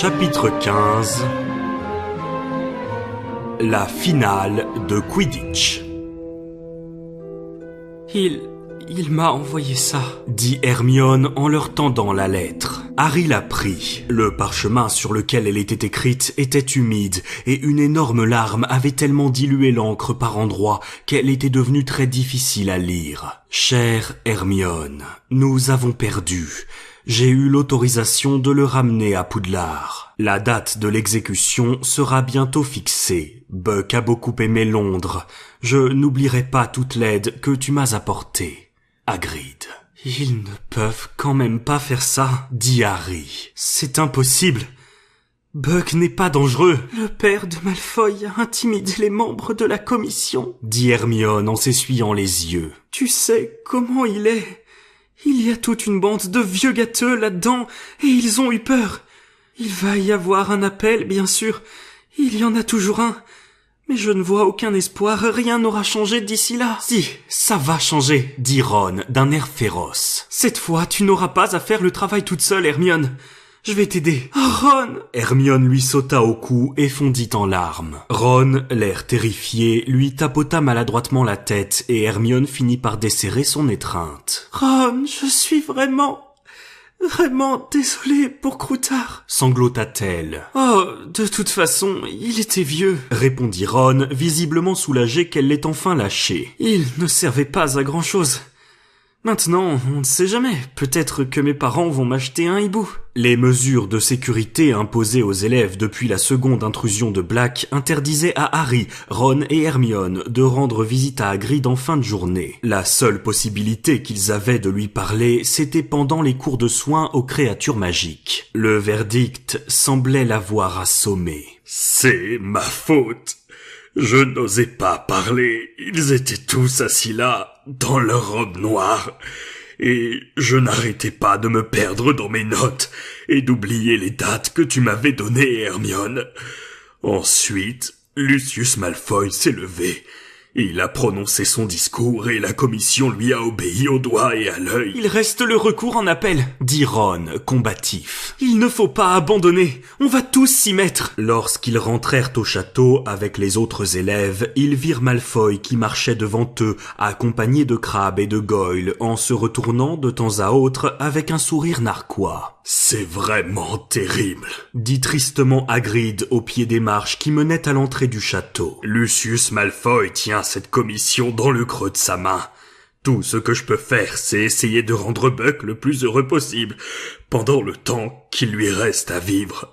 Chapitre 15. La finale de Quidditch. Il m'a envoyé ça, dit Hermione en leur tendant la lettre. Harry la prit. Le parchemin sur lequel elle était écrite était humide et une énorme larme avait tellement dilué l'encre par endroits qu'elle était devenue très difficile à lire. Chère Hermione, nous avons perdu. J'ai eu l'autorisation de le ramener à Poudlard. La date de l'exécution sera bientôt fixée. Buck a beaucoup aimé Londres. Je n'oublierai pas toute l'aide que tu m'as apportée. Hagrid. Ils ne peuvent quand même pas faire ça, dit Harry. C'est impossible. Buck n'est pas dangereux. Le père de Malfoy a intimidé les membres de la commission, dit Hermione en s'essuyant les yeux. Tu sais comment il est. Il y a toute une bande de vieux gâteux là-dedans, et ils ont eu peur. Il va y avoir un appel, bien sûr. Il y en a toujours un. Mais je ne vois aucun espoir, rien n'aura changé d'ici là. Si, ça va changer, dit Ron d'un air féroce. Cette fois, tu n'auras pas à faire le travail toute seule, Hermione. Je vais t'aider. Oh, Ron! Hermione lui sauta au cou et fondit en larmes. Ron, l'air terrifié, lui tapota maladroitement la tête et Hermione finit par desserrer son étreinte. Ron, je suis vraiment désolée pour Croutard, sanglota-t-elle. Oh, de toute façon, il était vieux, répondit Ron, visiblement soulagé qu'elle l'ait enfin lâché. Il ne servait pas à grand-chose. Maintenant, on ne sait jamais. Peut-être que mes parents vont m'acheter un hibou. Les mesures de sécurité imposées aux élèves depuis la seconde intrusion de Black interdisaient à Harry, Ron et Hermione de rendre visite à Hagrid en fin de journée. La seule possibilité qu'ils avaient de lui parler, c'était pendant les cours de soins aux créatures magiques. Le verdict semblait l'avoir assommé. C'est ma faute. Je n'osais pas parler. Ils étaient tous assis là, dans leur robe noire. Et je n'arrêtais pas de me perdre dans mes notes et d'oublier les dates que tu m'avais données, Hermione. Ensuite, Lucius Malfoy s'est levé. Il a prononcé son discours et la commission lui a obéi au doigt et à l'œil. Il reste le recours en appel, dit Ron, combatif. Il ne faut pas abandonner, on va tous s'y mettre. Lorsqu'ils rentrèrent au château avec les autres élèves, ils virent Malfoy qui marchait devant eux, accompagné de Crabbe et de Goyle, en se retournant de temps à autre avec un sourire narquois. C'est vraiment terrible, dit tristement Hagrid au pied des marches qui menaient à l'entrée du château. Lucius Malfoy tient cette commission dans le creux de sa main. Tout ce que je peux faire, c'est essayer de rendre Buck le plus heureux possible, pendant le temps qu'il lui reste à vivre.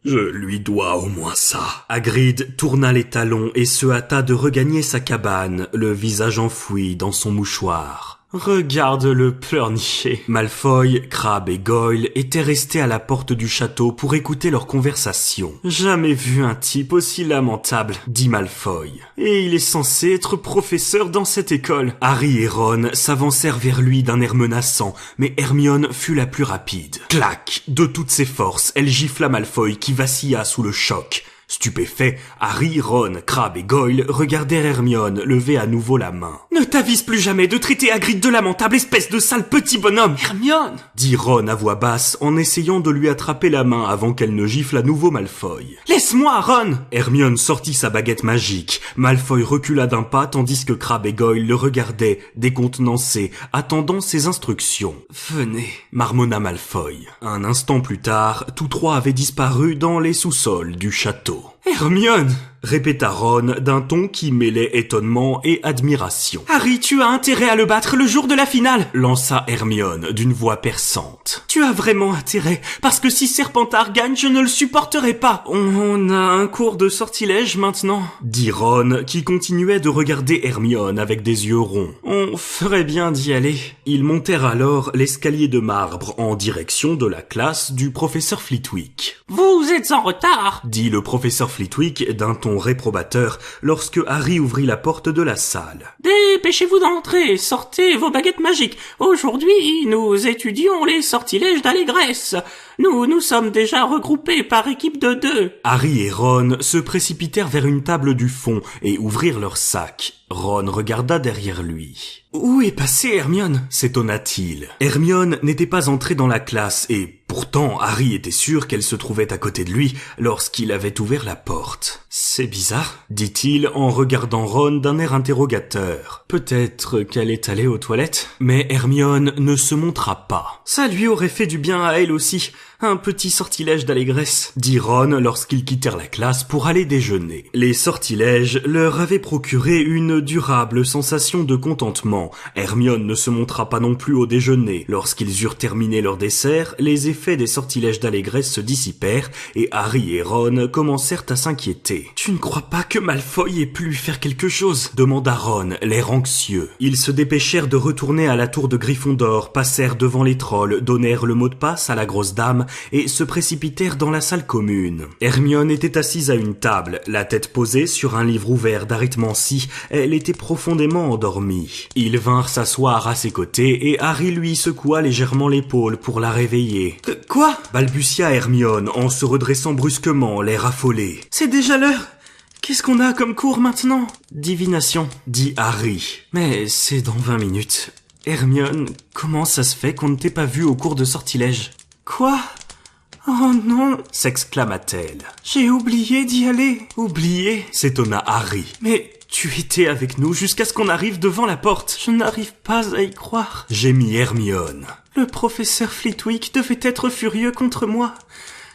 Je lui dois au moins ça. Hagrid tourna les talons et se hâta de regagner sa cabane, le visage enfoui dans son mouchoir. Regarde-le pleurnicher. Malfoy, Crabbe et Goyle étaient restés à la porte du château pour écouter leur conversation. Jamais vu un type aussi lamentable, dit Malfoy. Et il est censé être professeur dans cette école. Harry et Ron s'avancèrent vers lui d'un air menaçant, mais Hermione fut la plus rapide. Clac! De toutes ses forces, elle gifla Malfoy qui vacilla sous le choc. Stupéfaits, Harry, Ron, Crabbe et Goyle regardèrent Hermione lever à nouveau la main. « Ne t'avise plus jamais de traiter Hagrid de lamentable espèce de sale petit bonhomme, Hermione !» dit Ron à voix basse en essayant de lui attraper la main avant qu'elle ne gifle à nouveau Malfoy. « Laisse-moi, Ron !» Hermione sortit sa baguette magique. Malfoy recula d'un pas tandis que Crabbe et Goyle le regardaient, décontenancés, attendant ses instructions. « Venez !» marmonna Malfoy. Un instant plus tard, tous trois avaient disparu dans les sous-sols du château. Hermione, répéta Ron d'un ton qui mêlait étonnement et admiration. Harry, tu as intérêt à le battre le jour de la finale, lança Hermione d'une voix perçante. Tu as vraiment intérêt, parce que si Serpentard gagne, je ne le supporterai pas. On a un cours de sortilège maintenant, dit Ron qui continuait de regarder Hermione avec des yeux ronds. On ferait bien d'y aller. Ils montèrent alors l'escalier de marbre en direction de la classe du professeur Flitwick. Vous êtes en retard, dit le professeur Flitwick d'un ton réprobateur lorsque Harry ouvrit la porte de la salle. Dépêchez-vous d'entrer, sortez vos baguettes magiques. Aujourd'hui, nous étudions les sortilèges d'allégresse. Nous sommes déjà regroupés par équipe de 2. Harry et Ron se précipitèrent vers une table du fond et ouvrirent leurs sacs. Ron regarda derrière lui. « Où est passée Hermione ?» s'étonna-t-il. Hermione n'était pas entrée dans la classe et pourtant Harry était sûr qu'elle se trouvait à côté de lui lorsqu'il avait ouvert la porte. « C'est bizarre », dit-il en regardant Ron d'un air interrogateur. « Peut-être qu'elle est allée aux toilettes ?» Mais Hermione ne se montra pas. « Ça lui aurait fait du bien à elle aussi, un petit sortilège d'allégresse », dit Ron lorsqu'ils quittèrent la classe pour aller déjeuner. Les sortilèges leur avaient procuré une durable sensation de contentement. Hermione ne se montra pas non plus au déjeuner. Lorsqu'ils eurent terminé leur dessert, les effets des sortilèges d'allégresse se dissipèrent et Harry et Ron commencèrent à s'inquiéter. « Tu ne crois pas que Malfoy ait pu lui faire quelque chose ?» demanda Ron, l'air anxieux. Ils se dépêchèrent de retourner à la tour de Gryffondor, passèrent devant les trolls, donnèrent le mot de passe à la grosse dame et se précipitèrent dans la salle commune. Hermione était assise à une table, la tête posée sur un livre ouvert d'arithmancie. Elle était profondément endormie. Ils vinrent s'asseoir à ses côtés et Harry lui secoua légèrement l'épaule pour la réveiller. « Quoi ?» balbutia Hermione en se redressant brusquement, l'air affolé. « C'est déjà l'heure. Qu'est-ce qu'on a comme cours maintenant ?»« Divination, dit Harry. Mais c'est dans 20 minutes. Hermione, comment ça se fait qu'on ne t'ait pas vu au cours de sortilège ?»« Quoi ? Oh non !» s'exclama-t-elle. « J'ai oublié d'y aller. »« Oublié ?» s'étonna Harry. « Mais tu étais avec nous jusqu'à ce qu'on arrive devant la porte. Je n'arrive pas à y croire. » gémit Hermione. « Le professeur Flitwick devait être furieux contre moi.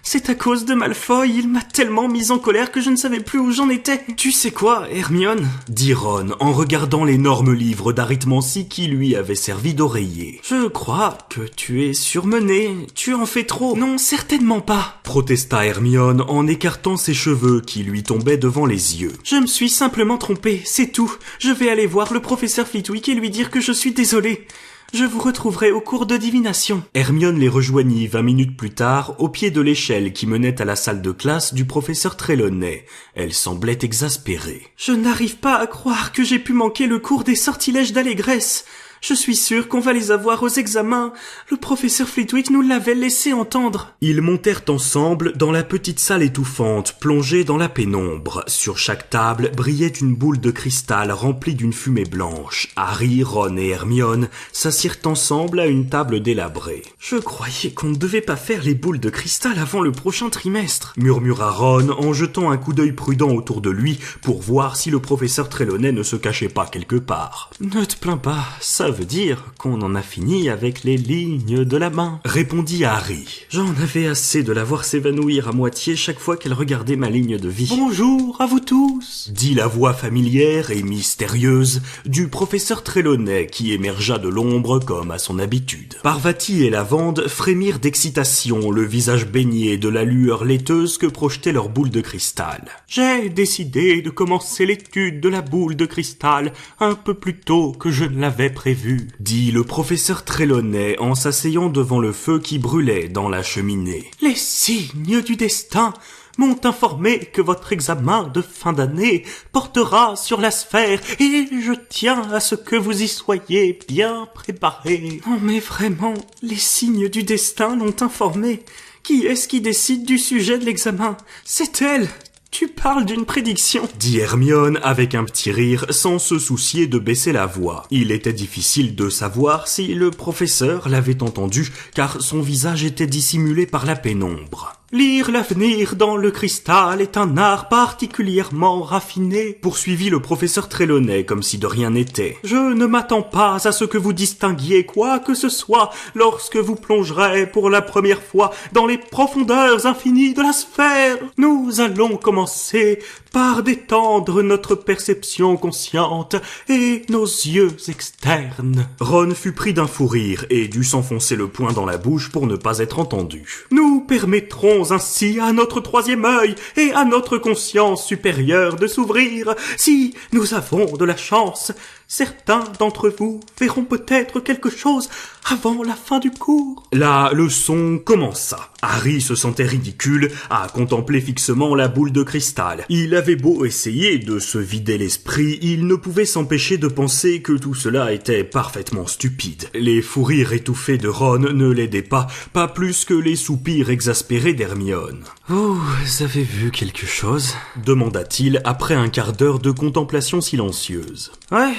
C'est à cause de Malfoy, il m'a tellement mise en colère que je ne savais plus où j'en étais. Tu sais quoi, Hermione ?» dit Ron en regardant l'énorme livre d'arithmancie qui lui avait servi d'oreiller. « Je crois que tu es surmenée, tu en fais trop. »« Non, certainement pas. » protesta Hermione en écartant ses cheveux qui lui tombaient devant les yeux. « Je me suis simplement trompée, c'est tout. Je vais aller voir le professeur Flitwick et lui dire que je suis désolée. Je vous retrouverai au cours de divination. » Hermione les rejoignit 20 minutes plus tard au pied de l'échelle qui menait à la salle de classe du professeur Trelawney. Elle semblait exaspérée. « Je n'arrive pas à croire que j'ai pu manquer le cours des sortilèges d'allégresse. Je suis sûre qu'on va les avoir aux examens. Le professeur Flitwick nous l'avait laissé entendre. » Ils montèrent ensemble dans la petite salle étouffante, plongée dans la pénombre. Sur chaque table brillait une boule de cristal remplie d'une fumée blanche. Harry, Ron et Hermione s'assirent ensemble à une table délabrée. « Je croyais qu'on ne devait pas faire les boules de cristal avant le prochain trimestre, » murmura Ron en jetant un coup d'œil prudent autour de lui pour voir si le professeur Trelawney ne se cachait pas quelque part. « Ne te plains pas, ça veut dire qu'on en a fini avec les lignes de la main, » répondit Harry. « J'en avais assez de la voir s'évanouir à moitié chaque fois qu'elle regardait ma ligne de vie. »« Bonjour à vous tous !» dit la voix familière et mystérieuse du professeur Trelawney qui émergea de l'ombre comme à son habitude. Parvati et Lavande frémirent d'excitation, le visage baigné de la lueur laiteuse que projetait leur boule de cristal. « J'ai décidé de commencer l'étude de la boule de cristal un peu plus tôt que je ne l'avais prévu, » dit le professeur Trelawney en s'asseyant devant le feu qui brûlait dans la cheminée. « Les signes du destin m'ont informé que votre examen de fin d'année portera sur la sphère et je tiens à ce que vous y soyez bien préparés. » « Non mais vraiment, les signes du destin l'ont informé. Qui est-ce qui décide du sujet de l'examen ? C'est elle ! Tu parles d'une prédiction, » dit Hermione avec un petit rire sans se soucier de baisser la voix. Il était difficile de savoir si le professeur l'avait entendu car son visage était dissimulé par la pénombre. « Lire l'avenir dans le cristal est un art particulièrement raffiné, » poursuivit le professeur Trelawney comme si de rien n'était. « Je ne m'attends pas à ce que vous distinguiez quoi que ce soit lorsque vous plongerez pour la première fois dans les profondeurs infinies de la sphère. Nous allons commencer par détendre notre perception consciente et nos yeux externes. » Ron fut pris d'un fou rire et dut s'enfoncer le poing dans la bouche pour ne pas être entendu. « Nous permettrons ainsi à notre troisième œil et à notre conscience supérieure de s'ouvrir. Si nous avons de la chance, Certains d'entre vous verront peut-être quelque chose avant la fin du cours. La leçon commença. Harry se sentait ridicule à contempler fixement la boule de cristal. Il avait beau essayer de se vider l'esprit, il ne pouvait s'empêcher de penser que tout cela était parfaitement stupide. Les fous rires étouffés de Ron ne l'aidaient pas plus que les soupirs exaspérés d'Hermione. « Vous avez vu quelque chose ?» demanda-t-il après un quart d'heure de contemplation silencieuse. « Ouais,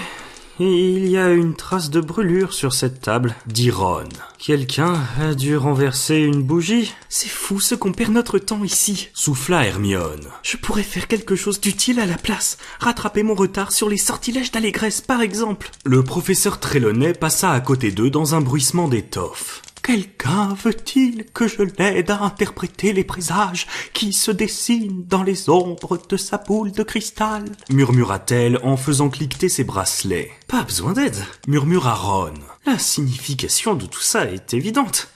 il y a une trace de brûlure sur cette table, » dit Ron. « Quelqu'un a dû renverser une bougie. C'est fou ce qu'on perd notre temps ici. » souffla Hermione. « Je pourrais faire quelque chose d'utile à la place. Rattraper mon retard sur les sortilèges d'allégresse, par exemple. » Le professeur Trelawney passa à côté d'eux dans un bruissement d'étoffe. « Quelqu'un veut-il que je l'aide à interpréter les présages qui se dessinent dans les ombres de sa boule de cristal ?» murmura-t-elle en faisant cliqueter ses bracelets. « Pas besoin d'aide, » murmura Ron. « La signification de tout ça est évidente.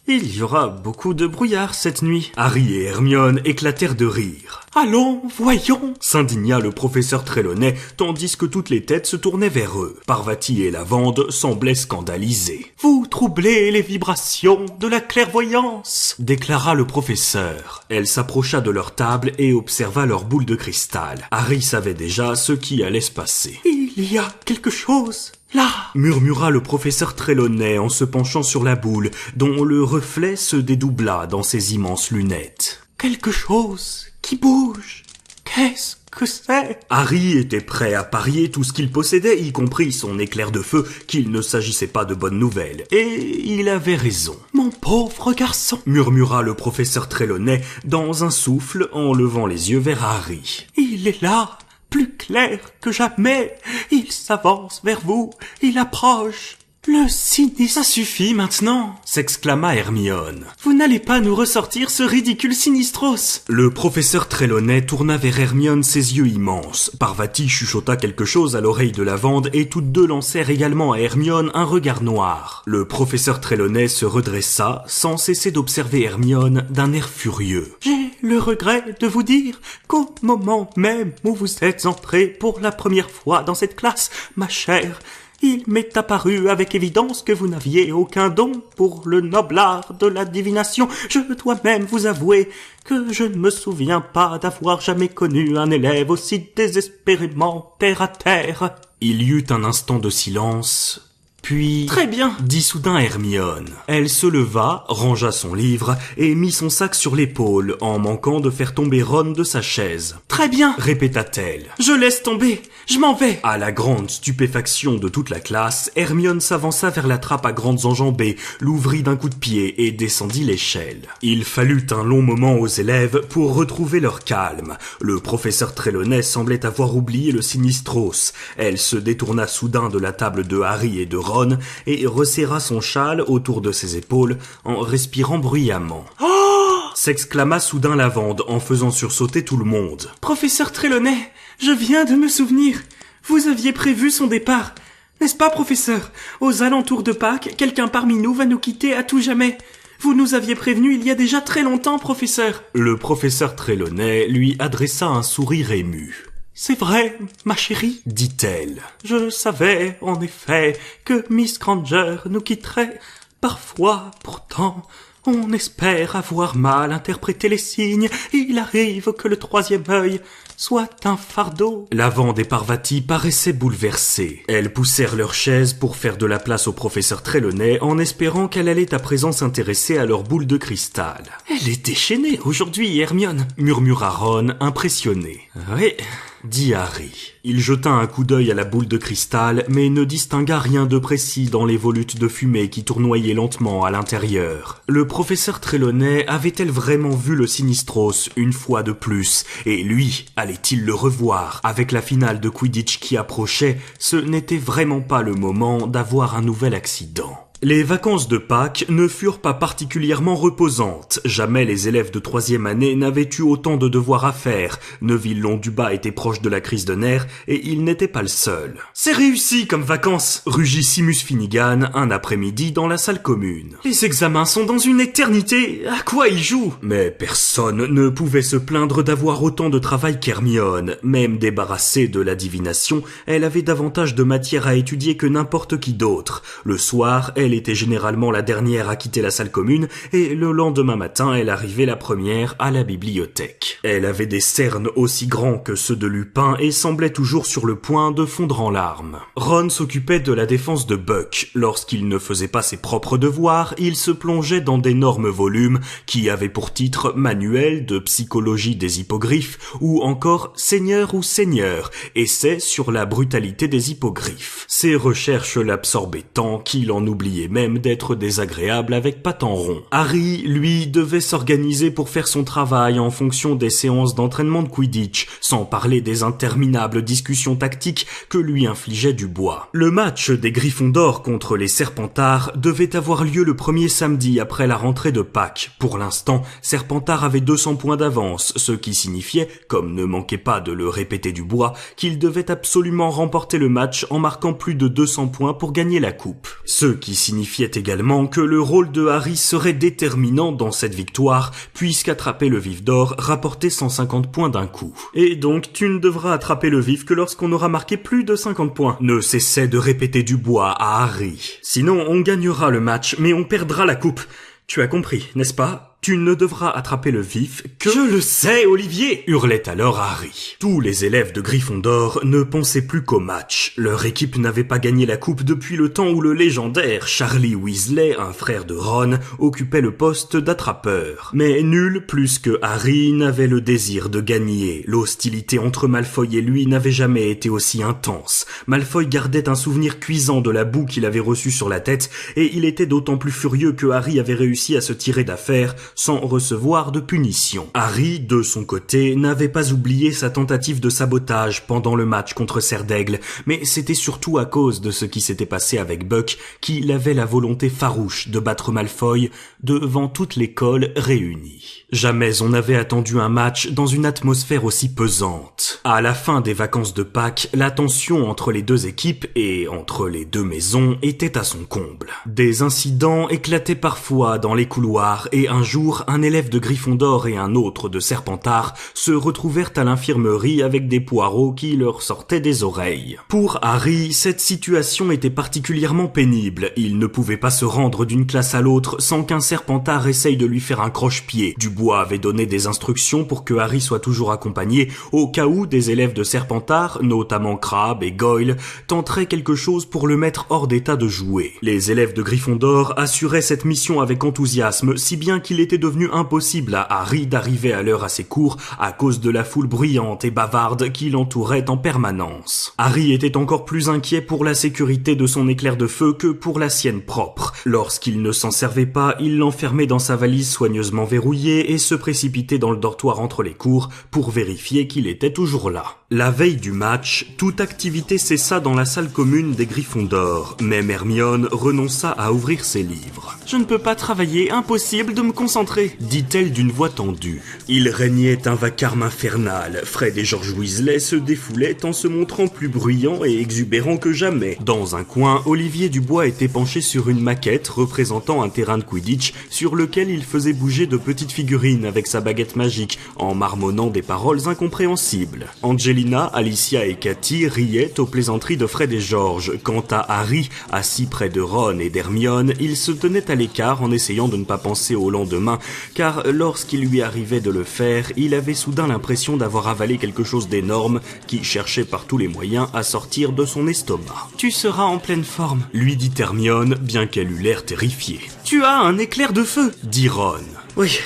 Il y aura beaucoup de brouillard cette nuit. » Harry et Hermione éclatèrent de rire. « Allons, voyons !» s'indigna le professeur Trelawney, tandis que toutes les têtes se tournaient vers eux. Parvati et Lavande semblaient scandalisés. « Vous troublez les vibrations de la clairvoyance !» déclara le professeur. Elle s'approcha de leur table et observa leur boule de cristal. Harry savait déjà ce qui allait se passer. « Il y a quelque chose là !» murmura le professeur Trelawney en se penchant sur la boule, dont le reflet se dédoubla dans ses immenses lunettes. « Quelque chose qui bouge. Qu'est-ce que c'est ?» Harry était prêt à parier tout ce qu'il possédait, y compris son éclair de feu, qu'il ne s'agissait pas de bonnes nouvelles. Et il avait raison. « Mon pauvre garçon !» murmura le professeur Trelawney dans un souffle en levant les yeux vers Harry. « Il est là, plus clair que jamais. Il s'avance vers vous, il approche. Le sinistre... »« Ça suffit maintenant !» s'exclama Hermione. « Vous n'allez pas nous ressortir ce ridicule Sinistros !» Le professeur Trelawney tourna vers Hermione ses yeux immenses. Parvati chuchota quelque chose à l'oreille de Lavande et toutes deux lancèrent également à Hermione un regard noir. Le professeur Trelawney se redressa sans cesser d'observer Hermione d'un air furieux. « J'ai le regret de vous dire qu'au moment même où vous êtes entrée pour la première fois dans cette classe, ma chère, il m'est apparu avec évidence que vous n'aviez aucun don pour le noble art de la divination. Je dois même vous avouer que je ne me souviens pas d'avoir jamais connu un élève aussi désespérément terre à terre. » Il y eut un instant de silence... Puis... « Très bien !» dit soudain Hermione. Elle se leva, rangea son livre et mit son sac sur l'épaule en manquant de faire tomber Ron de sa chaise. « Très bien !» répéta-t-elle. « Je laisse tomber, je m'en vais !» À la grande stupéfaction de toute la classe, Hermione s'avança vers la trappe à grandes enjambées, l'ouvrit d'un coup de pied et descendit l'échelle. Il fallut un long moment aux élèves pour retrouver leur calme. Le professeur Trelawney semblait avoir oublié le Sinistros. Elle se détourna soudain de la table de Harry et de Ron et resserra son châle autour de ses épaules en respirant bruyamment. « Oh !» s'exclama soudain Lavande en faisant sursauter tout le monde. « Professeur Trelawney, je viens de me souvenir. Vous aviez prévu son départ. N'est-ce pas, professeur? Aux alentours de Pâques, quelqu'un parmi nous va nous quitter à tout jamais. Vous nous aviez prévenu il y a déjà très longtemps, professeur. » Le professeur Trelawney lui adressa un sourire ému. « C'est vrai, ma chérie, dit-elle. Je savais, en effet, que Miss Granger nous quitterait. Parfois, pourtant, on espère avoir mal interprété les signes. Il arrive que le troisième œil soit un fardeau. » Lavande et Parvati paraissaient bouleversées. Elles poussèrent leur chaise pour faire de la place au professeur Trelawney en espérant qu'elle allait à présent s'intéresser à leur boule de cristal. « Elle est déchaînée aujourd'hui, Hermione !» murmura Ron, impressionné. « Oui !» dit Harry. Il jeta un coup d'œil à la boule de cristal, mais ne distingua rien de précis dans les volutes de fumée qui tournoyaient lentement à l'intérieur. Le professeur Trelawney avait-elle vraiment vu le Sinistros une fois de plus? Et lui, allait-il le revoir? Avec la finale de Quidditch qui approchait, ce n'était vraiment pas le moment d'avoir un nouvel accident. Les vacances de Pâques ne furent pas particulièrement reposantes. Jamais les élèves de 3e année n'avaient eu autant de devoirs à faire. Neuville-Long-du-Bas était proche de la crise de nerfs et il n'était pas le seul. « C'est réussi comme vacances !» rugit Simus Finnegan un après-midi dans la salle commune. « Les examens sont dans une éternité, à quoi ils jouent ?» Mais personne ne pouvait se plaindre d'avoir autant de travail qu'Hermione. Même débarrassée de la divination, elle avait davantage de matière à étudier que n'importe qui d'autre. Le soir, elle était généralement la dernière à quitter la salle commune et le lendemain matin, elle arrivait la première à la bibliothèque. Elle avait des cernes aussi grands que ceux de Lupin et semblait toujours sur le point de fondre en larmes. Ron s'occupait de la défense de Buck. Lorsqu'il ne faisait pas ses propres devoirs, il se plongeait dans d'énormes volumes qui avaient pour titre Manuel de psychologie des hippogriffes ou encore Seigneur ou Seigneur, essai sur la brutalité des hippogriffes. Ses recherches l'absorbaient tant qu'il en oubliait même d'être désagréable avec Patenron. Harry, lui, devait s'organiser pour faire son travail en fonction des séances d'entraînement de Quidditch, sans parler des interminables discussions tactiques que lui infligeait Dubois. Le match des Gryffondors contre les Serpentards devait avoir lieu le premier samedi après la rentrée de Pâques. Pour l'instant, Serpentard avait 200 points d'avance, ce qui signifiait, comme ne manquait pas de le répéter Dubois, qu'il devait absolument remporter le match en marquant plus de 200 points pour gagner la coupe. Ce qui signifiait également que le rôle de Harry serait déterminant dans cette victoire, puisqu'attraper le vif d'or rapportait 150 points d'un coup. Et donc, tu ne devras attraper le vif que lorsqu'on aura marqué plus de 50 points. Ne cessait de répéter Dubois à Harry. Sinon, on gagnera le match, mais on perdra la coupe. Tu as compris, n'est-ce pas ? Tu ne devras attraper le vif que... « Je le sais, Olivier !» hurlait alors Harry. Tous les élèves de Gryffondor ne pensaient plus qu'au match. Leur équipe n'avait pas gagné la coupe depuis le temps où le légendaire Charlie Weasley, un frère de Ron, occupait le poste d'attrapeur. Mais nul plus que Harry n'avait le désir de gagner. L'hostilité entre Malfoy et lui n'avait jamais été aussi intense. Malfoy gardait un souvenir cuisant de la boue qu'il avait reçue sur la tête et il était d'autant plus furieux que Harry avait réussi à se tirer d'affaire sans recevoir de punition. Harry, de son côté, n'avait pas oublié sa tentative de sabotage pendant le match contre Serdaigle, mais c'était surtout à cause de ce qui s'était passé avec Buck qu'il avait la volonté farouche de battre Malfoy devant toute l'école réunie. Jamais on n'avait attendu un match dans une atmosphère aussi pesante. À la fin des vacances de Pâques, la tension entre les deux équipes et entre les deux maisons était à son comble. Des incidents éclataient parfois dans les couloirs et un jour, un élève de Gryffondor et un autre de Serpentard se retrouvèrent à l'infirmerie avec des poireaux qui leur sortaient des oreilles. Pour Harry, cette situation était particulièrement pénible. Il ne pouvait pas se rendre d'une classe à l'autre sans qu'un Serpentard essaye de lui faire un croche-pied. Dubois avait donné des instructions pour que Harry soit toujours accompagné au cas où des élèves de Serpentard, notamment Crabbe et Goyle, tenteraient quelque chose pour le mettre hors d'état de jouer. Les élèves de Gryffondor assuraient cette mission avec enthousiasme, si bien qu'il était devenu impossible à Harry d'arriver à l'heure à ses cours à cause de la foule bruyante et bavarde qui l'entourait en permanence. Harry était encore plus inquiet pour la sécurité de son éclair de feu que pour la sienne propre. Lorsqu'il ne s'en servait pas, il l'enfermait dans sa valise soigneusement verrouillée et se précipitait dans le dortoir entre les cours pour vérifier qu'il était toujours là. La veille du match, toute activité cessa dans la salle commune des Gryffondor. Même Hermione renonça à ouvrir ses livres. « Je ne peux pas travailler, impossible de me concentrer !» dit-elle d'une voix tendue. Il régnait un vacarme infernal. Fred et George Weasley se défoulaient en se montrant plus bruyants et exubérants que jamais. Dans un coin, Olivier Dubois était penché sur une maquette représentant un terrain de Quidditch sur lequel il faisait bouger de petites figurines avec sa baguette magique en marmonnant des paroles incompréhensibles. Angelina, Alicia et Cathy riaient aux plaisanteries de Fred et George. Quant à Harry, assis près de Ron et d'Hermione, il se tenait à l'écart en essayant de ne pas penser au lendemain, car lorsqu'il lui arrivait de le faire, il avait soudain l'impression d'avoir avalé quelque chose d'énorme qui cherchait par tous les moyens à sortir de son estomac. « Tu seras en pleine forme », lui dit Hermione, bien qu'elle eût l'air terrifiée. « Tu as un éclair de feu », dit Ron. « Oui »,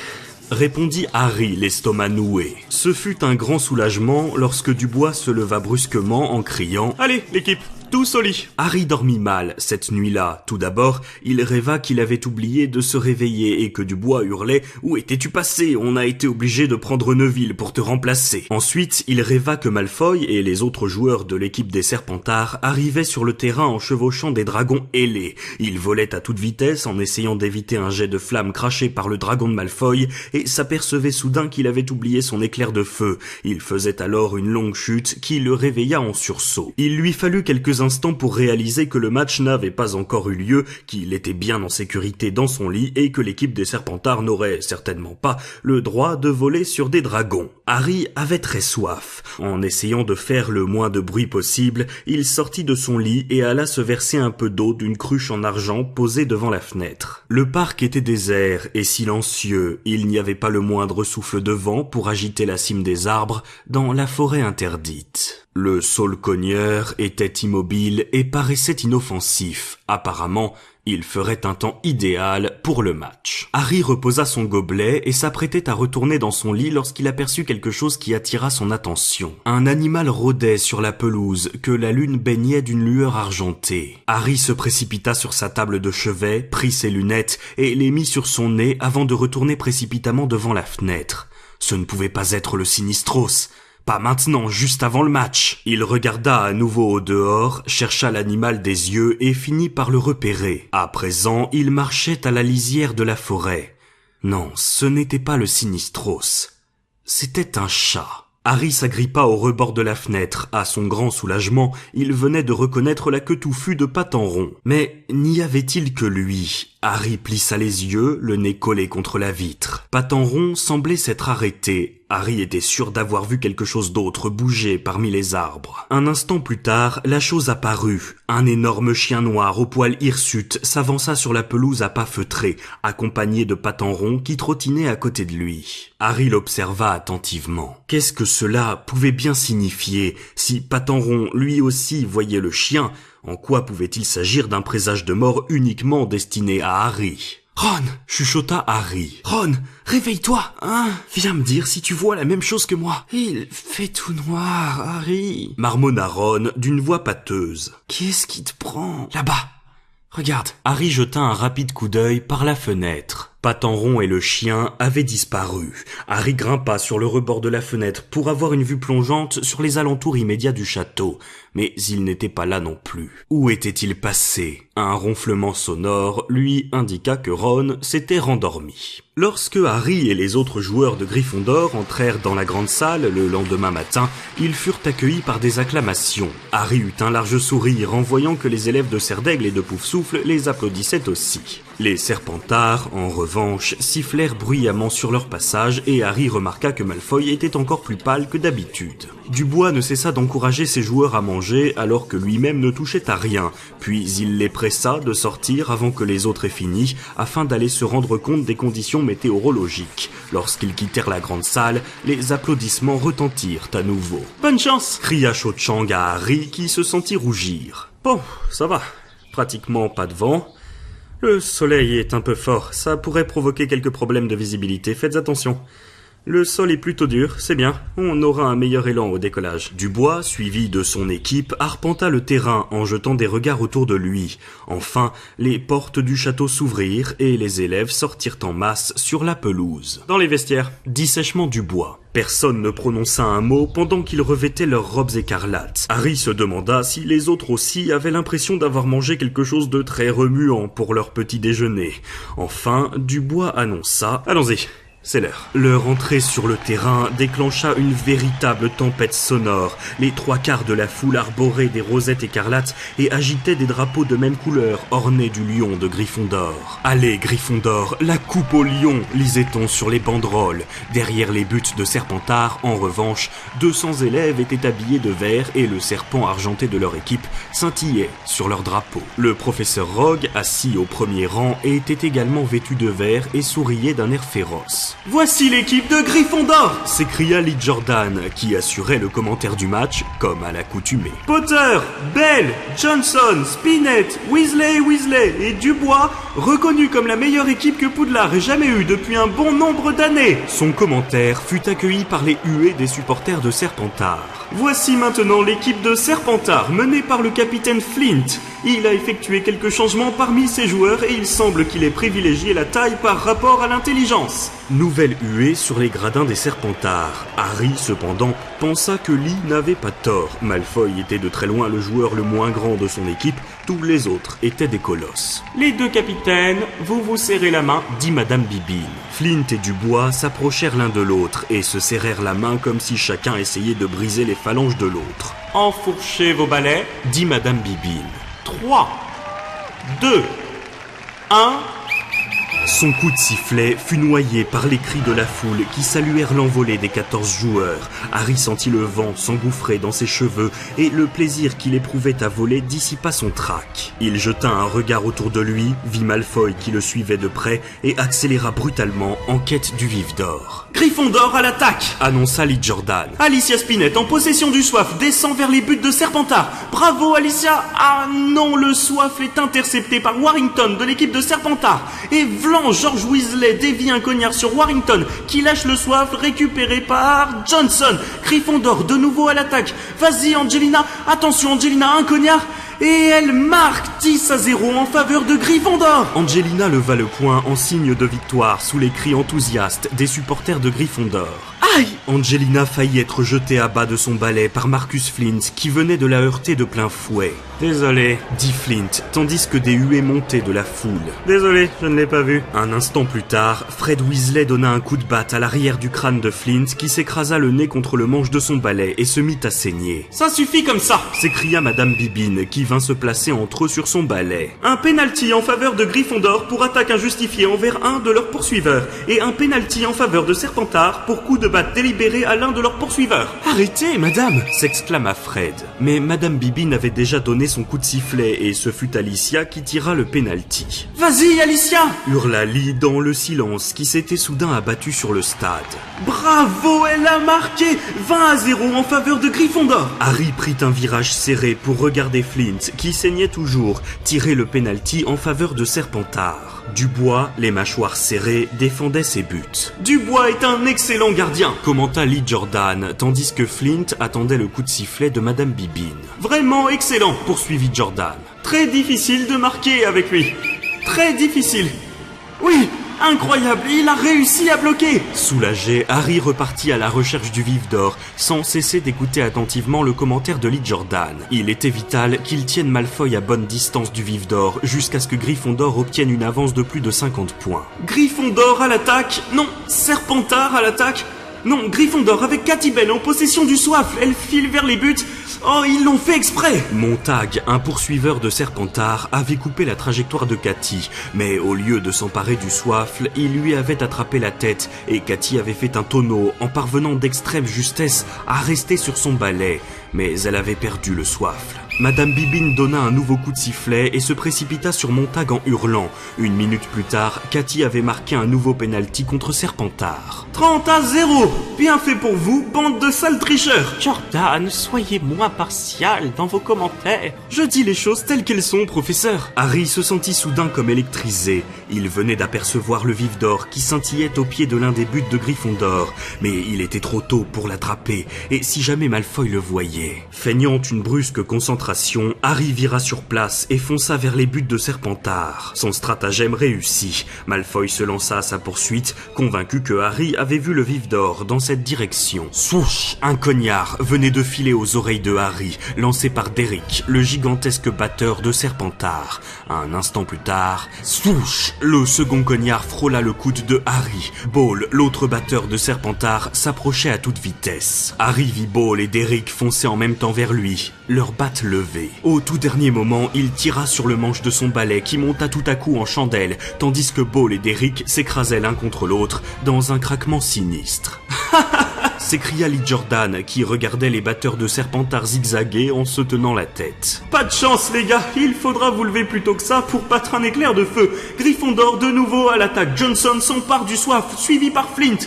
répondit Harry, l'estomac noué. Ce fut un grand soulagement lorsque Dubois se leva brusquement en criant « Allez, l'équipe !» tous au lit. Harry dormit mal cette nuit-là. Tout d'abord, il rêva qu'il avait oublié de se réveiller et que Dubois hurlait « Où étais-tu passé? On a été obligé de prendre Neville pour te remplacer. » Ensuite, il rêva que Malfoy et les autres joueurs de l'équipe des Serpentards arrivaient sur le terrain en chevauchant des dragons ailés. Ils volaient à toute vitesse en essayant d'éviter un jet de flamme craché par le dragon de Malfoy et s'apercevaient soudain qu'il avait oublié son éclair de feu. Il faisait alors une longue chute qui le réveilla en sursaut. Il lui fallut quelques instants pour réaliser que le match n'avait pas encore eu lieu, qu'il était bien en sécurité dans son lit et que l'équipe des Serpentards n'aurait certainement pas le droit de voler sur des dragons. Harry avait très soif. En essayant de faire le moins de bruit possible, il sortit de son lit et alla se verser un peu d'eau d'une cruche en argent posée devant la fenêtre. Le parc était désert et silencieux. Il n'y avait pas le moindre souffle de vent pour agiter la cime des arbres dans la forêt interdite. Le saule-cogneur était immobile et paraissait inoffensif. Apparemment, il ferait un temps idéal pour le match. Harry reposa son gobelet et s'apprêtait à retourner dans son lit lorsqu'il aperçut quelque chose qui attira son attention. Un animal rôdait sur la pelouse que la lune baignait d'une lueur argentée. Harry se précipita sur sa table de chevet, prit ses lunettes et les mit sur son nez avant de retourner précipitamment devant la fenêtre. Ce ne pouvait pas être le Sinistros. Pas maintenant, juste avant le match. Il regarda à nouveau au dehors, chercha l'animal des yeux et finit par le repérer. À présent, il marchait à la lisière de la forêt. Non, ce n'était pas le Sinistros. C'était un chat. Harry s'agrippa au rebord de la fenêtre. À son grand soulagement, il venait de reconnaître la queue touffue de Patenron. Mais n'y avait-il que lui? Harry plissa les yeux, le nez collé contre la vitre. Patenron semblait s'être arrêté. Harry était sûr d'avoir vu quelque chose d'autre bouger parmi les arbres. Un instant plus tard, la chose apparut. Un énorme chien noir au poil hirsute s'avança sur la pelouse à pas feutrés, accompagné de Patenron qui trottinait à côté de lui. Harry l'observa attentivement. Qu'est-ce que cela pouvait bien signifier? Si Patenron lui aussi voyait le chien, en quoi pouvait-il s'agir d'un présage de mort uniquement destiné à Harry? « Ron !» chuchota Harry. « Ron, réveille-toi, hein? Viens me dire si tu vois la même chose que moi. »« Il fait tout noir, Harry. » marmonna Ron d'une voix pâteuse. « Qu'est-ce qui te prend? » « Là-bas, regarde !» Harry jeta un rapide coup d'œil par la fenêtre. Patenron et le chien avaient disparu. Harry grimpa sur le rebord de la fenêtre pour avoir une vue plongeante sur les alentours immédiats du château. Mais il n'était pas là non plus. Où était-il passé? Un ronflement sonore lui indiqua que Ron s'était rendormi. Lorsque Harry et les autres joueurs de Gryffondor entrèrent dans la grande salle le lendemain matin, ils furent accueillis par des acclamations. Harry eut un large sourire en voyant que les élèves de Serdaigle et de Poufsouffle les applaudissaient aussi. Les Serpentards, en revanche, sifflèrent bruyamment sur leur passage et Harry remarqua que Malfoy était encore plus pâle que d'habitude. Dubois ne cessa d'encourager ses joueurs à manger alors que lui-même ne touchait à rien, puis il les pressa de sortir avant que les autres aient fini afin d'aller se rendre compte des conditions météorologiques. Lorsqu'ils quittèrent la grande salle, les applaudissements retentirent à nouveau. « Bonne chance !» cria Cho Chang à Harry qui se sentit rougir. « Bon, ça va. Pratiquement pas de vent. Le soleil est un peu fort, ça pourrait provoquer quelques problèmes de visibilité, faites attention. Le sol est plutôt dur, c'est bien, on aura un meilleur élan au décollage. » Dubois, suivi de son équipe, arpenta le terrain en jetant des regards autour de lui. Enfin, les portes du château s'ouvrirent et les élèves sortirent en masse sur la pelouse. « Dans les vestiaires », dit sèchement Dubois. Personne ne prononça un mot pendant qu'ils revêtaient leurs robes écarlates. Harry se demanda si les autres aussi avaient l'impression d'avoir mangé quelque chose de très remuant pour leur petit déjeuner. Enfin, Dubois annonça « Allons-y ». C'est l'heure. Leur entrée sur le terrain déclencha une véritable tempête sonore. Les trois quarts de la foule arboraient des rosettes écarlates et agitaient des drapeaux de même couleur ornés du lion de Gryffondor. « Allez, Gryffondor, la coupe au lion !» lisait-on sur les banderoles. Derrière les buttes de Serpentard, en revanche, 200 élèves étaient habillés de vert et le serpent argenté de leur équipe scintillait sur leur drapeau. Le professeur Rogue, assis au premier rang, était également vêtu de vert et souriait d'un air féroce. Voici l'équipe de Gryffondor, s'écria Lee Jordan, qui assurait le commentaire du match, comme à l'accoutumée. Potter, Bell, Johnson, Spinett, Weasley et Dubois, reconnus comme la meilleure équipe que Poudlard ait jamais eue depuis un bon nombre d'années. Son commentaire fut accueilli par les huées des supporters de Serpentard. Voici maintenant l'équipe de Serpentard, menée par le capitaine Flint. Il a effectué quelques changements parmi ses joueurs et il semble qu'il ait privilégié la taille par rapport à l'intelligence. Nouvelle huée sur les gradins des Serpentards. Harry, cependant, pensa que Lee n'avait pas tort. Malfoy était de très loin le joueur le moins grand de son équipe, tous les autres étaient des colosses. Les deux capitaines, vous vous serrez la main, dit Madame Bibine. Flint et Dubois s'approchèrent l'un de l'autre et se serrèrent la main comme si chacun essayait de briser les phalanges de l'autre. Enfourchez vos balais, dit Madame Bibine. 3, 2, 1... Son coup de sifflet fut noyé par les cris de la foule qui saluèrent l'envolée des 14 joueurs. Harry sentit le vent s'engouffrer dans ses cheveux et le plaisir qu'il éprouvait à voler dissipa son trac. Il jeta un regard autour de lui, vit Malfoy qui le suivait de près et accéléra brutalement en quête du vif d'or. Gryffondor à l'attaque, annonça Lee Jordan. Alicia Spinett en possession du soif descend vers les buts de Serpentard. Bravo Alicia. Ah non, le soif est intercepté par Warrington de l'équipe de Serpentard. Et George Weasley dévie un cognard sur Warrington qui lâche le soif récupéré par Johnson. Gryffondor de nouveau à l'attaque. Vas-y Angelina, attention Angelina, un cognard. Et elle marque 10-0 en faveur de Gryffondor. Angelina leva le poing en signe de victoire sous les cris enthousiastes des supporters de Gryffondor. Aïe! Angelina faillit être jetée à bas de son balai par Marcus Flint qui venait de la heurter de plein fouet. Désolé, dit Flint, tandis que des huées montaient de la foule. Désolé, je ne l'ai pas vu. Un instant plus tard, Fred Weasley donna un coup de batte à l'arrière du crâne de Flint qui s'écrasa le nez contre le manche de son balai et se mit à saigner. Ça suffit comme ça, s'écria Madame Bibine qui vint se placer entre eux sur son balai. Un penalty en faveur de Gryffondor pour attaque injustifiée envers un de leurs poursuiveurs et un penalty en faveur de Serpentard pour coup de batte délibéré à l'un de leurs poursuiveurs. Arrêtez, madame, s'exclama Fred. Mais Madame Bibine avait déjà donné son coup de sifflet et ce fut Alicia qui tira le penalty. Vas-y, Alicia, hurla Lee dans le silence qui s'était soudain abattu sur le stade. Bravo, elle a marqué 20-0 en faveur de Gryffondor. Harry prit un virage serré pour regarder Flint, qui saignait toujours, tirer le penalty en faveur de Serpentard. Dubois, les mâchoires serrées, défendait ses buts. Dubois est un excellent gardien, commenta Lee Jordan, tandis que Flint attendait le coup de sifflet de Madame Bibine. Vraiment excellent, poursuivit Jordan. Très difficile de marquer avec lui. Très difficile. Oui, incroyable, il a réussi à bloquer. Soulagé, Harry repartit à la recherche du vif d'or, sans cesser d'écouter attentivement le commentaire de Lee Jordan. Il était vital qu'il tienne Malfoy à bonne distance du vif d'or, jusqu'à ce que Gryffondor obtienne une avance de plus de 50 points. Gryffondor à l'attaque, non, Serpentard à l'attaque. Non, Gryffondor avec Katy Bell en possession du soif, elle file vers les buts. Oh, ils l'ont fait exprès. Montag, un poursuiveur de Serpentard, avait coupé la trajectoire de Katy, mais au lieu de s'emparer du soifle, il lui avait attrapé la tête et Katy avait fait un tonneau en parvenant d'extrême justesse à rester sur son balai, mais elle avait perdu le soifle. Madame Bibine donna un nouveau coup de sifflet et se précipita sur Montag en hurlant. Une minute plus tard, Katy avait marqué un nouveau penalty contre Serpentard. 30-0. Bien fait pour vous, bande de sales tricheurs. Jordan, soyez moins partial dans vos commentaires. Je dis les choses telles qu'elles sont, professeur. Harry se sentit soudain comme électrisé. Il venait d'apercevoir le vif d'or qui scintillait au pied de l'un des buts de Gryffondor, mais il était trop tôt pour l'attraper, et si jamais Malfoy le voyait. Feignant une brusque concentration, Harry vira sur place et fonça vers les buts de Serpentard. Son stratagème réussit. Malfoy se lança à sa poursuite, convaincu que Harry avait vu le vif d'or dans cette direction. Swoosh! Un cognard venait de filer aux oreilles de Harry, lancé par Derrick, le gigantesque batteur de Serpentard. Un instant plus tard, swoosh! Le second cognard frôla le coude de Harry. Ball, l'autre batteur de Serpentard, s'approchait à toute vitesse. Harry vit Ball et Derrick foncer en même temps vers lui, leurs battes levées. Au tout dernier moment, il tira sur le manche de son balai qui monta tout à coup en chandelle, tandis que Ball et Derrick s'écrasaient l'un contre l'autre dans un craquement sinistre. s'écria Lee Jordan, qui regardait les batteurs de Serpentard zigzaguer en se tenant la tête. Pas de chance, les gars. Il faudra vous lever plus tôt que ça pour battre un éclair de feu. Gryffondor de nouveau à l'attaque. Johnson s'empare du soif, suivi par Flint.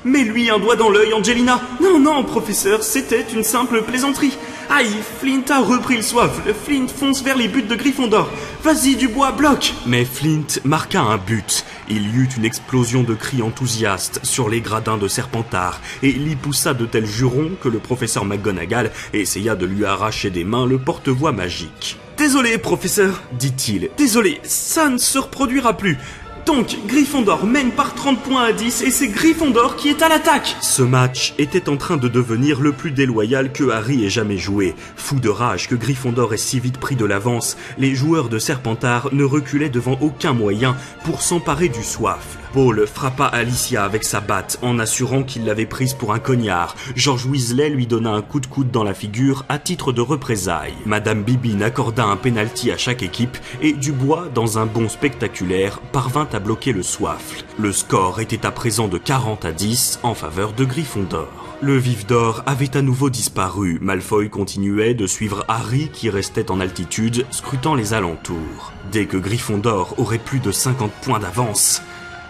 Mets-lui un doigt dans l'œil, Angelina. Non, professeur, c'était une simple plaisanterie. Aïe, Flint a repris le soif. Flint fonce vers les buts de Gryffondor. Vas-y, Dubois, bloque. Mais Flint marqua un but. Il y eut une explosion de cris enthousiastes sur les gradins de Serpentard, et Lee poussa de tels jurons que le professeur McGonagall essaya de lui arracher des mains le porte-voix magique. Désolé, professeur, dit-il. Désolé, ça ne se reproduira plus. Donc, Gryffondor mène par 30 points à 10 et c'est Gryffondor qui est à l'attaque. Ce match était en train de devenir le plus déloyal que Harry ait jamais joué. Fou de rage que Gryffondor ait si vite pris de l'avance, les joueurs de Serpentard ne reculaient devant aucun moyen pour s'emparer du soif. Paul frappa Alicia avec sa batte en assurant qu'il l'avait prise pour un cognard. George Weasley lui donna un coup de coude dans la figure à titre de représailles. Madame Bibine accorda un pénalty à chaque équipe et Dubois, dans un bond spectaculaire, parvint à bloquer le soifle. Le score était à présent de 40-10 en faveur de Gryffondor. Le vif d'or avait à nouveau disparu. Malfoy continuait de suivre Harry qui restait en altitude, scrutant les alentours. Dès que Gryffondor aurait plus de 50 points d'avance,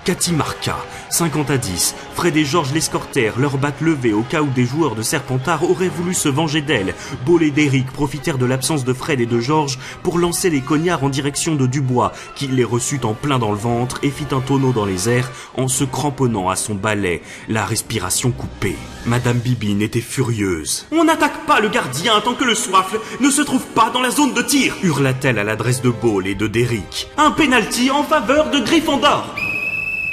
Cathy marqua, 50-10. Fred et George l'escortèrent, leurs battes levées au cas où des joueurs de Serpentard auraient voulu se venger d'elle. Paul et Derrick profitèrent de l'absence de Fred et de George pour lancer les cognards en direction de Dubois, qui les reçut en plein dans le ventre et fit un tonneau dans les airs en se cramponnant à son balai, la respiration coupée. Madame Bibine était furieuse. On n'attaque pas le gardien tant que le soifle ne se trouve pas dans la zone de tir, hurla-t-elle à l'adresse de Paul et de Derrick. Un pénalty en faveur de Gryffondor.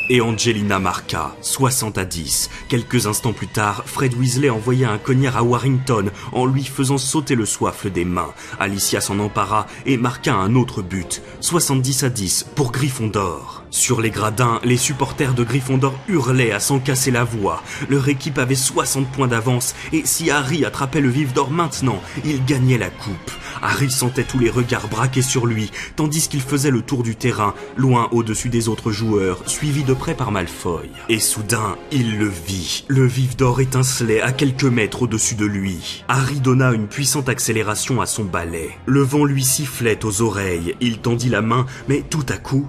Et Angelina marqua, 60-10. Quelques instants plus tard, Fred Weasley envoya un cognard à Warrington en lui faisant sauter le soifle des mains. Alicia s'en empara et marqua un autre but, 70-10 pour Gryffondor. Sur les gradins, les supporters de Gryffondor hurlaient à s'en casser la voix. Leur équipe avait 60 points d'avance et si Harry attrapait le vif d'or maintenant, il gagnait la coupe. Harry sentait tous les regards braqués sur lui, tandis qu'il faisait le tour du terrain, loin au-dessus des autres joueurs, suivi de près par Malfoy. Et soudain, il le vit. Le vif d'or étincelait à quelques mètres au-dessus de lui. Harry donna une puissante accélération à son balai. Le vent lui sifflait aux oreilles. Il tendit la main, mais tout à coup,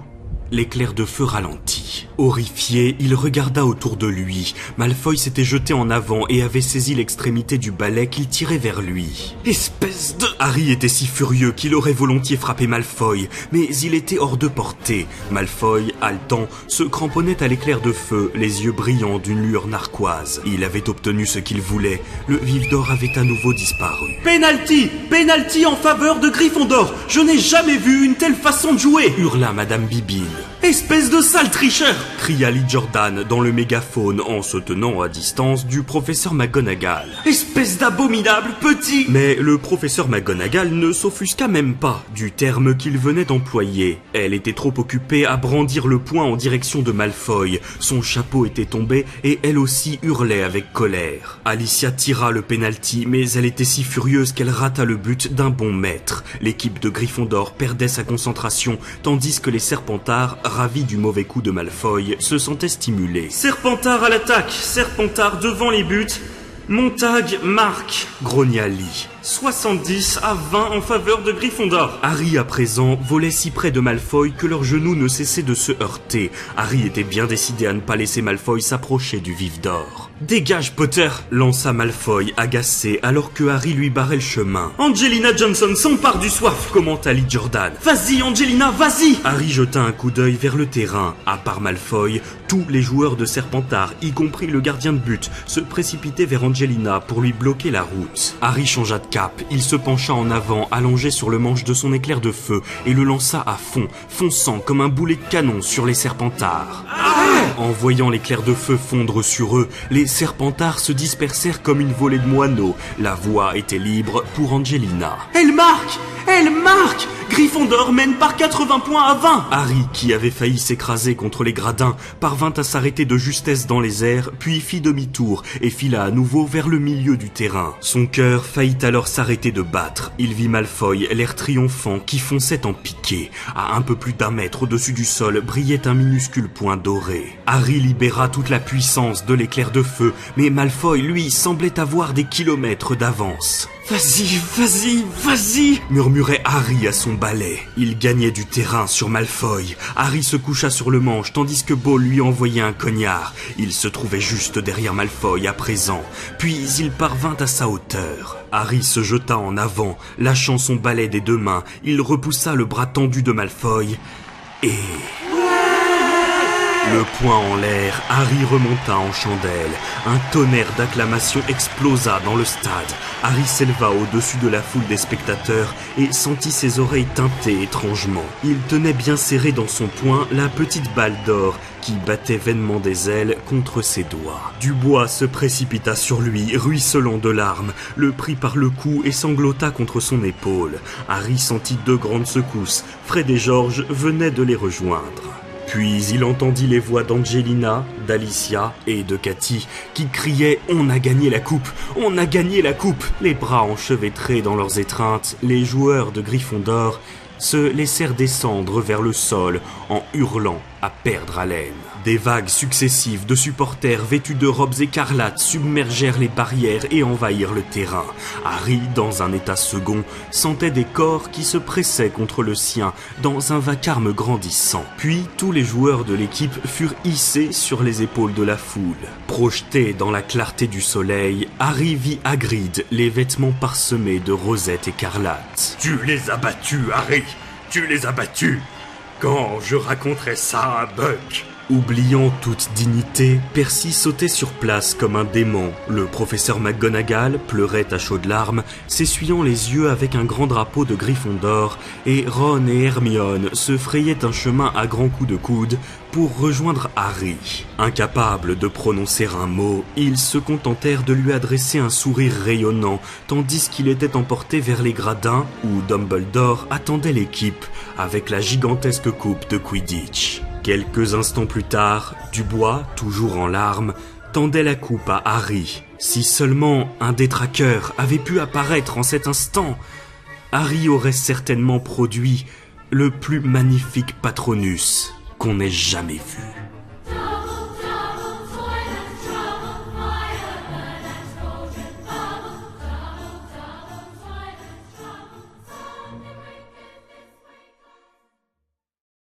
l'éclair de feu ralentit. Horrifié, il regarda autour de lui. Malfoy s'était jeté en avant et avait saisi l'extrémité du balai qu'il tirait vers lui. Espèce de... Harry était si furieux qu'il aurait volontiers frappé Malfoy, mais il était hors de portée. Malfoy, haletant, se cramponnait à l'éclair de feu, les yeux brillants d'une lueur narquoise. Il avait obtenu ce qu'il voulait. Le vif d'or avait à nouveau disparu. Pénalty! Pénalty en faveur de Gryffondor! Je n'ai jamais vu une telle façon de jouer! Hurla Madame Bibine. Espèce de sale tricheur! Cria Lee Jordan dans le mégaphone en se tenant à distance du professeur McGonagall. Espèce d'abominable petit! Mais le professeur McGonagall ne s'offusqua même pas du terme qu'il venait d'employer. Elle était trop occupée à brandir le poing en direction de Malfoy. Son chapeau était tombé et elle aussi hurlait avec colère. Alicia tira le penalty, mais elle était si furieuse qu'elle rata le but d'un bon mètre. L'équipe de Gryffondor perdait sa concentration, tandis que les Serpentards, ravis du mauvais coup de Malfoy, se sentaient stimulés. Serpentard à l'attaque, Serpentard devant les buts, Montag marque, grogna Lee. 70-20 en faveur de Gryffondor. Harry, à présent, volait si près de Malfoy que leurs genoux ne cessaient de se heurter. Harry était bien décidé à ne pas laisser Malfoy s'approcher du vif d'or. « Dégage, Potter !» lança Malfoy, agacé, alors que Harry lui barrait le chemin. « Angelina Johnson s'empare du soif !» commenta Lee Jordan. « Vas-y, Angelina, vas-y !» Harry jeta un coup d'œil vers le terrain. À part Malfoy, tous les joueurs de Serpentard, y compris le gardien de but, se précipitaient vers Angelina pour lui bloquer la route. Harry changea de cap. Il se pencha en avant, allongé sur le manche de son éclair de feu, et le lança à fond, fonçant comme un boulet de canon sur les Serpentards. En voyant l'éclair de feu fondre sur eux, les Serpentards se dispersèrent comme une volée de moineaux. La voie était libre pour Angelina. Elle marque! Elle marque! Gryffondor mène par 80 points à 20! Harry, qui avait failli s'écraser contre les gradins, parvint à s'arrêter de justesse dans les airs, puis fit demi-tour et fila à nouveau vers le milieu du terrain. Son cœur faillit alors s'arrêter de battre. Il vit Malfoy, l'air triomphant, qui fonçait en piqué. À un peu plus d'1 mètre au-dessus du sol brillait un minuscule point doré. Harry libéra toute la puissance de l'éclair de feu, mais Malfoy, lui, semblait avoir des kilomètres d'avance. « Vas-y, vas-y, vas-y !» murmurait Harry à son balai. Il gagnait du terrain sur Malfoy. Harry se coucha sur le manche tandis que Beau lui envoyait un cognard. Il se trouvait juste derrière Malfoy à présent. Puis il parvint à sa hauteur. Harry se jeta en avant, lâchant son balai des 2 mains. Il repoussa le bras tendu de Malfoy et... Le poing en l'air, Harry remonta en chandelle. Un tonnerre d'acclamations explosa dans le stade. Harry s'éleva au-dessus de la foule des spectateurs et sentit ses oreilles tinter étrangement. Il tenait bien serré dans son poing la petite balle d'or qui battait vainement des ailes contre ses doigts. Dubois se précipita sur lui, ruisselant de larmes, le prit par le cou et sanglota contre son épaule. Harry sentit 2 grandes secousses. Fred et George venaient de les rejoindre. Puis il entendit les voix d'Angelina, d'Alicia et de Cathy qui criaient « On a gagné la coupe! On a gagné la coupe !» Les bras enchevêtrés dans leurs étreintes, les joueurs de Gryffondor se laissèrent descendre vers le sol en hurlant à perdre haleine. Des vagues successives de supporters vêtus de robes écarlates submergèrent les barrières et envahirent le terrain. Harry, dans un état second, sentait des corps qui se pressaient contre le sien dans un vacarme grandissant. Puis tous les joueurs de l'équipe furent hissés sur les épaules de la foule. Projeté dans la clarté du soleil, Harry vit Hagrid, les vêtements parsemés de rosettes écarlates. « Tu les as battus, Harry! Tu les as battus! Quand je raconterai ça à Buck !» Oubliant toute dignité, Percy sautait sur place comme un démon. Le professeur McGonagall pleurait à chaudes larmes, s'essuyant les yeux avec un grand drapeau de Gryffondor, et Ron et Hermione se frayaient un chemin à grands coups de coude pour rejoindre Harry. Incapables de prononcer un mot, ils se contentèrent de lui adresser un sourire rayonnant, tandis qu'il était emporté vers les gradins où Dumbledore attendait l'équipe avec la gigantesque coupe de Quidditch. Quelques instants plus tard, Dubois, toujours en larmes, tendait la coupe à Harry. Si seulement un détraqueur avait pu apparaître en cet instant, Harry aurait certainement produit le plus magnifique Patronus qu'on ait jamais vu.